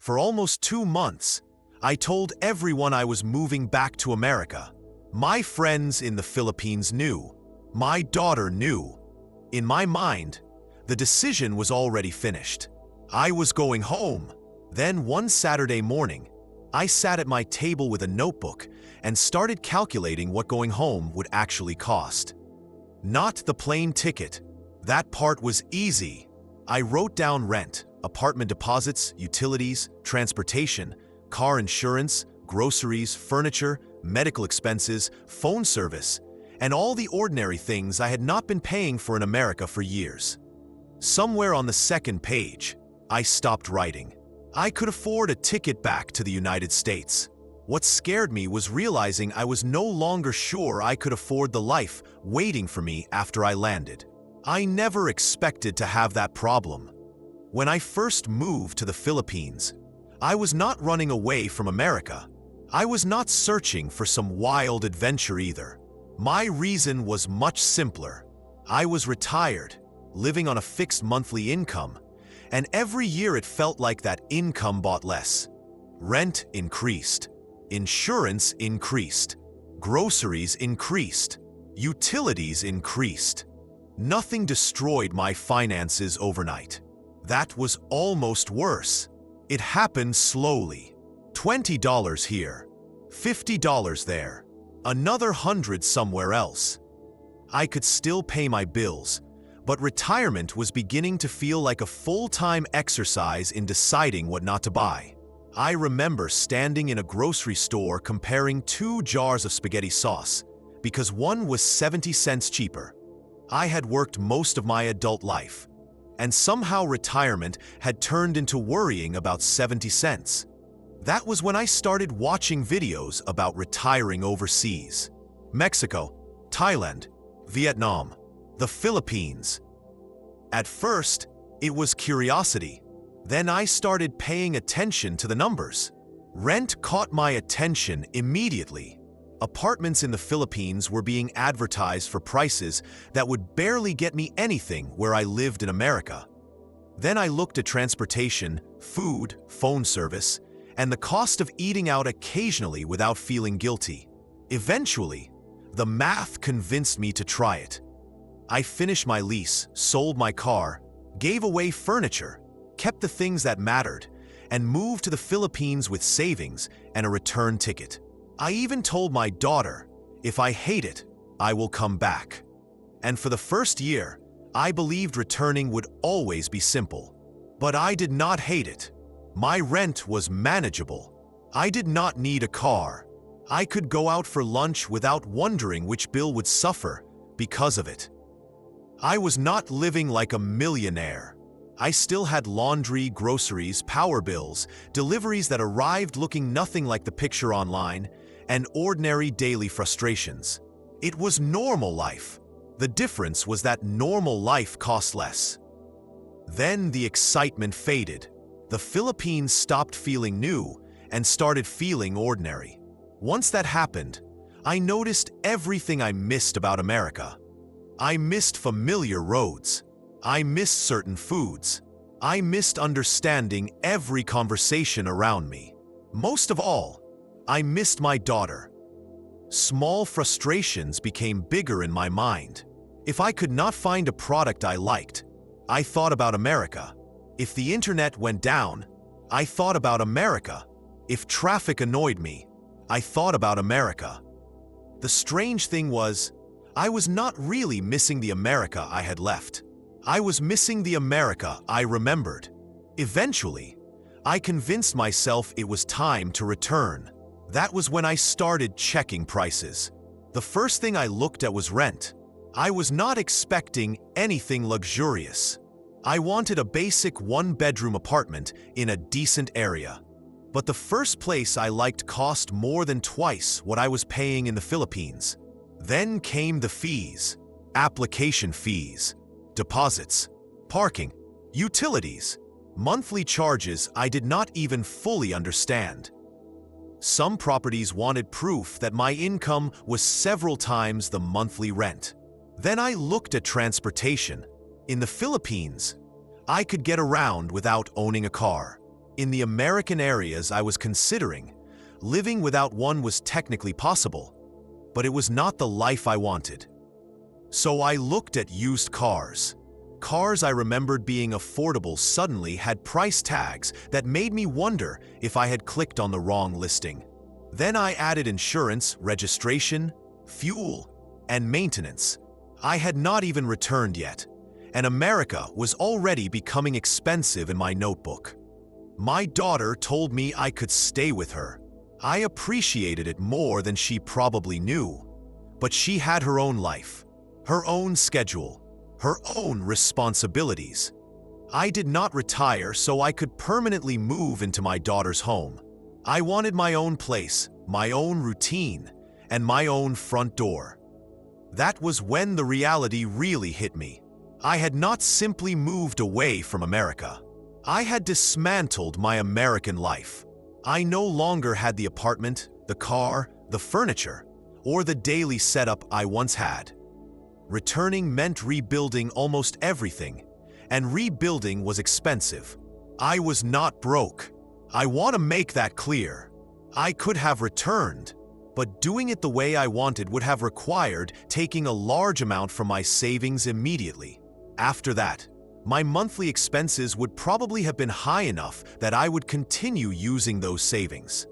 For almost 2 months, I told everyone I was moving back to America. My friends in the Philippines knew. My daughter knew. In my mind, the decision was already finished. I was going home. Then one Saturday morning, I sat at my table with a notebook and started calculating what going home would actually cost. Not the plane ticket. That part was easy. I wrote down rent, apartment deposits, utilities, transportation, car insurance, groceries, furniture, medical expenses, phone service, and all the ordinary things I had not been paying for in America for years. Somewhere on the second page, I stopped writing. I could afford a ticket back to the United States. What scared me was realizing I was no longer sure I could afford the life waiting for me after I landed. I never expected to have that problem. When I first moved to the Philippines, I was not running away from America. I was not searching for some wild adventure either. My reason was much simpler. I was retired, living on a fixed monthly income, and every year it felt like that income bought less. Rent increased, insurance increased, groceries increased, utilities increased. Nothing destroyed my finances overnight. That was almost worse. It happened slowly. $20 here, $50 there, another 100 somewhere else. I could still pay my bills, but retirement was beginning to feel like a full-time exercise in deciding what not to buy. I remember standing in a grocery store comparing 2 jars of spaghetti sauce because one was 70 cents cheaper. I had worked most of my adult life, and somehow retirement had turned into worrying about 70 cents. That was when I started watching videos about retiring overseas. Mexico, Thailand, Vietnam, the Philippines. At first, it was curiosity. Then I started paying attention to the numbers. Rent caught my attention immediately. Apartments in the Philippines were being advertised for prices that would barely get me anything where I lived in America. Then I looked at transportation, food, phone service, and the cost of eating out occasionally without feeling guilty. Eventually, the math convinced me to try it. I finished my lease, sold my car, gave away furniture, kept the things that mattered, and moved to the Philippines with savings and a return ticket. I even told my daughter, if I hate it, I will come back. And for the first year, I believed returning would always be simple. But I did not hate it. My rent was manageable. I did not need a car. I could go out for lunch without wondering which bill would suffer because of it. I was not living like a millionaire. I still had laundry, groceries, power bills, deliveries that arrived looking nothing like the picture online, and ordinary daily frustrations. It was normal life. The difference was that normal life cost less. Then the excitement faded. The Philippines stopped feeling new and started feeling ordinary. Once that happened, I noticed everything I missed about America. I missed familiar roads. I missed certain foods. I missed understanding every conversation around me. Most of all, I missed my daughter. Small frustrations became bigger in my mind. If I could not find a product I liked, I thought about America. If the internet went down, I thought about America. If traffic annoyed me, I thought about America. The strange thing was, I was not really missing the America I had left. I was missing the America I remembered. Eventually, I convinced myself it was time to return. That was when I started checking prices. The first thing I looked at was rent. I was not expecting anything luxurious. I wanted a basic 1-bedroom apartment in a decent area. But the first place I liked cost more than twice what I was paying in the Philippines. Then came the fees, application fees, deposits, parking, utilities, monthly charges I did not even fully understand. Some properties wanted proof that my income was several times the monthly rent. Then I looked at transportation. In the Philippines, I could get around without owning a car. In the American areas I was considering, living without one was technically possible, but it was not the life I wanted. So I looked at used cars. Cars I remembered being affordable suddenly had price tags that made me wonder if I had clicked on the wrong listing. Then I added insurance, registration, fuel, and maintenance. I had not even returned yet, and America was already becoming expensive in my notebook. My daughter told me I could stay with her. I appreciated it more than she probably knew, but she had her own life, her own schedule, her own responsibilities. I did not retire so I could permanently move into my daughter's home. I wanted my own place, my own routine, and my own front door. That was when the reality really hit me. I had not simply moved away from America. I had dismantled my American life. I no longer had the apartment, the car, the furniture, or the daily setup I once had. Returning meant rebuilding almost everything, and rebuilding was expensive. I was not broke. I want to make that clear. I could have returned, but doing it the way I wanted would have required taking a large amount from my savings immediately. After that, my monthly expenses would probably have been high enough that I would continue using those savings.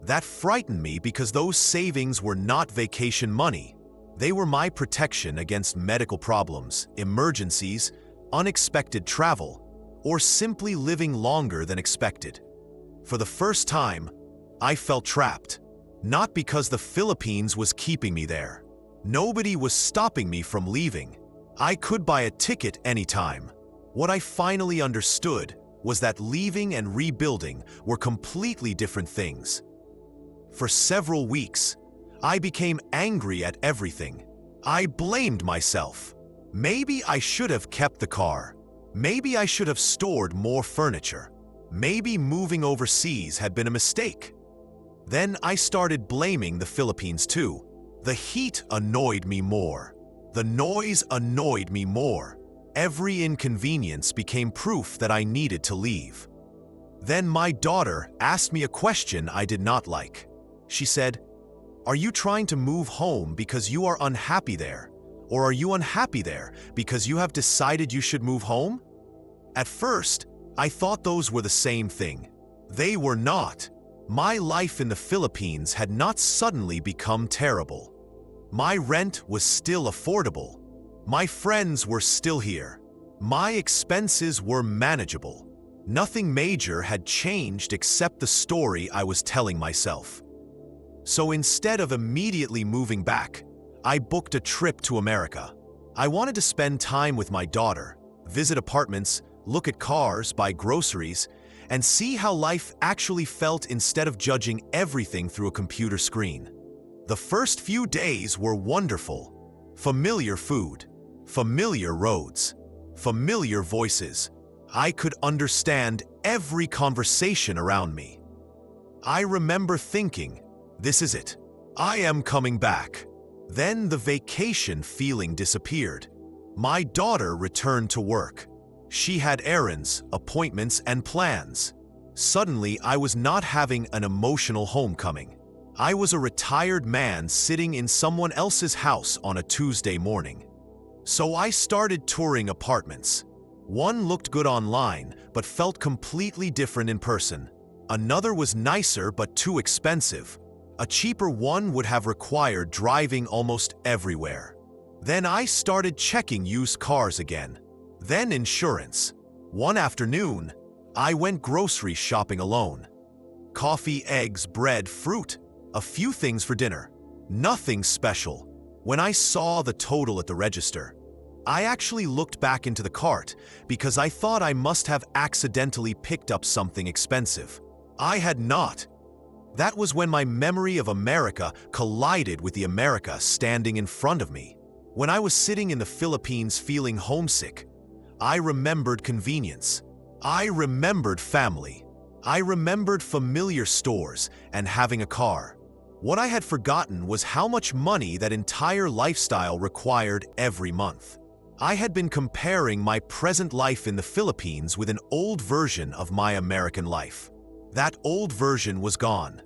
That frightened me because those savings were not vacation money. They were my protection against medical problems, emergencies, unexpected travel, or simply living longer than expected. For the first time, I felt trapped, not because the Philippines was keeping me there. Nobody was stopping me from leaving. I could buy a ticket anytime. What I finally understood was that leaving and rebuilding were completely different things. For several weeks, I became angry at everything. I blamed myself. Maybe I should have kept the car. Maybe I should have stored more furniture. Maybe moving overseas had been a mistake. Then I started blaming the Philippines too. The heat annoyed me more. The noise annoyed me more. Every inconvenience became proof that I needed to leave. Then my daughter asked me a question I did not like. She said, "Are you trying to move home because you are unhappy there? Or are you unhappy there because you have decided you should move home?" At first, I thought those were the same thing. They were not. My life in the Philippines had not suddenly become terrible. My rent was still affordable. My friends were still here. My expenses were manageable. Nothing major had changed except the story I was telling myself. So instead of immediately moving back, I booked a trip to America. I wanted to spend time with my daughter, visit apartments, look at cars, buy groceries, and see how life actually felt instead of judging everything through a computer screen. The first few days were wonderful. Familiar food, familiar roads, familiar voices. I could understand every conversation around me. I remember thinking, "This is it. I am coming back." Then the vacation feeling disappeared. My daughter returned to work. She had errands, appointments, and plans. Suddenly, I was not having an emotional homecoming. I was a retired man sitting in someone else's house on a Tuesday morning. So I started touring apartments. One looked good online, but felt completely different in person. Another was nicer but too expensive. A cheaper one would have required driving almost everywhere. Then I started checking used cars again. Then insurance. One afternoon, I went grocery shopping alone. Coffee, eggs, bread, fruit, a few things for dinner. Nothing special. When I saw the total at the register, I actually looked back into the cart because I thought I must have accidentally picked up something expensive. I had not. That was when my memory of America collided with the America standing in front of me. When I was sitting in the Philippines feeling homesick, I remembered convenience. I remembered family. I remembered familiar stores and having a car. What I had forgotten was how much money that entire lifestyle required every month. I had been comparing my present life in the Philippines with an old version of my American life. That old version was gone.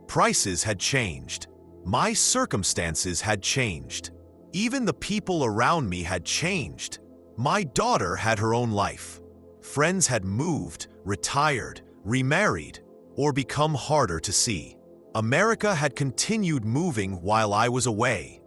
Prices had changed. My circumstances had changed. Even the people around me had changed. My daughter had her own life. Friends had moved, retired, remarried, or become harder to see. America had continued moving while I was away.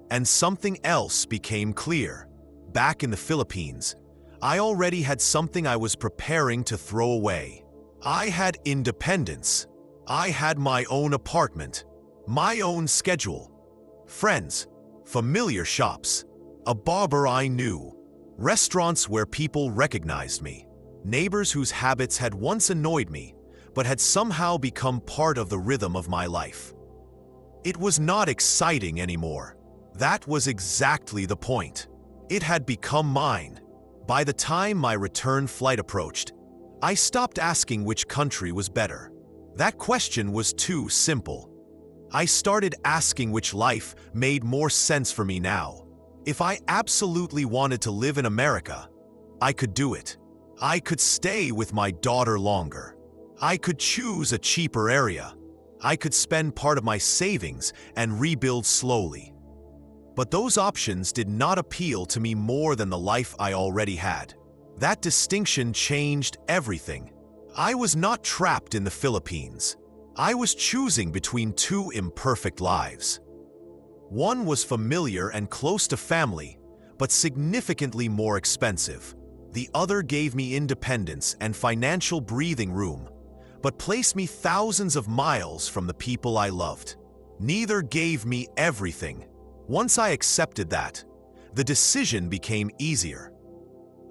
And something else became clear. Back in the Philippines, I already had something I was preparing to throw away. I had independence. I had my own apartment, my own schedule, friends, familiar shops, a barber I knew, restaurants where people recognized me, neighbors whose habits had once annoyed me but had somehow become part of the rhythm of my life. It was not exciting anymore. That was exactly the point. It had become mine. By the time my return flight approached, I stopped asking which country was better. That question was too simple. I started asking which life made more sense for me now. If I absolutely wanted to live in America, I could do it. I could stay with my daughter longer. I could choose a cheaper area. I could spend part of my savings and rebuild slowly. But those options did not appeal to me more than the life I already had. That distinction changed everything. I was not trapped in the Philippines. I was choosing between two imperfect lives. One was familiar and close to family, but significantly more expensive. The other gave me independence and financial breathing room, but placed me thousands of miles from the people I loved. Neither gave me everything. Once I accepted that, the decision became easier.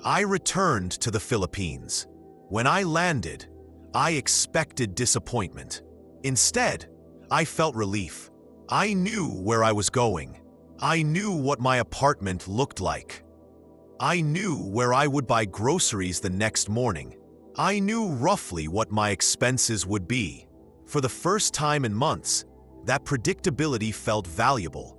I returned to the Philippines. When I landed, I expected disappointment. Instead, I felt relief. I knew where I was going. I knew what my apartment looked like. I knew where I would buy groceries the next morning. I knew roughly what my expenses would be. For the first time in months, that predictability felt valuable.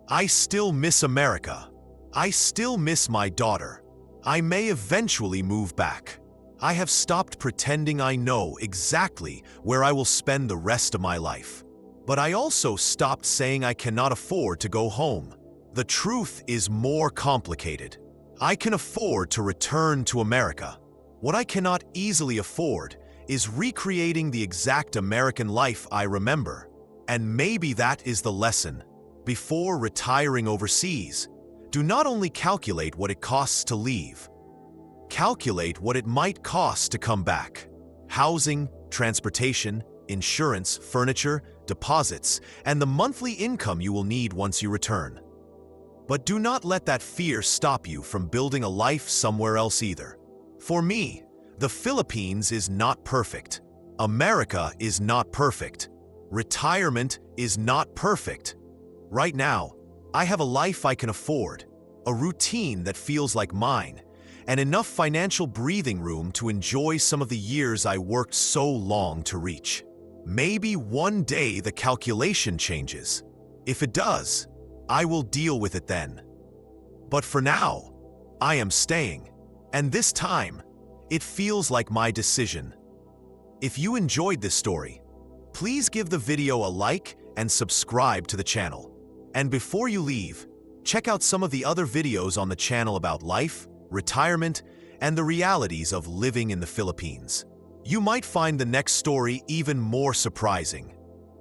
I still miss America. I still miss my daughter. I may eventually move back. I have stopped pretending I know exactly where I will spend the rest of my life. But I also stopped saying I cannot afford to go home. The truth is more complicated. I can afford to return to America. What I cannot easily afford is recreating the exact American life I remember. And maybe that is the lesson. Before retiring overseas, do not only calculate what it costs to leave. Calculate what it might cost to come back. Housing, transportation, insurance, furniture, deposits, and the monthly income you will need once you return. But do not let that fear stop you from building a life somewhere else either. For me, the Philippines is not perfect. America is not perfect. Retirement is not perfect. Right now, I have a life I can afford, a routine that feels like mine, and enough financial breathing room to enjoy some of the years I worked so long to reach. Maybe one day the calculation changes. If it does, I will deal with it then. But for now, I am staying, and this time, it feels like my decision. If you enjoyed this story, please give the video a like and subscribe to the channel. And before you leave, check out some of the other videos on the channel about life, retirement, and the realities of living in the Philippines. You might find the next story even more surprising.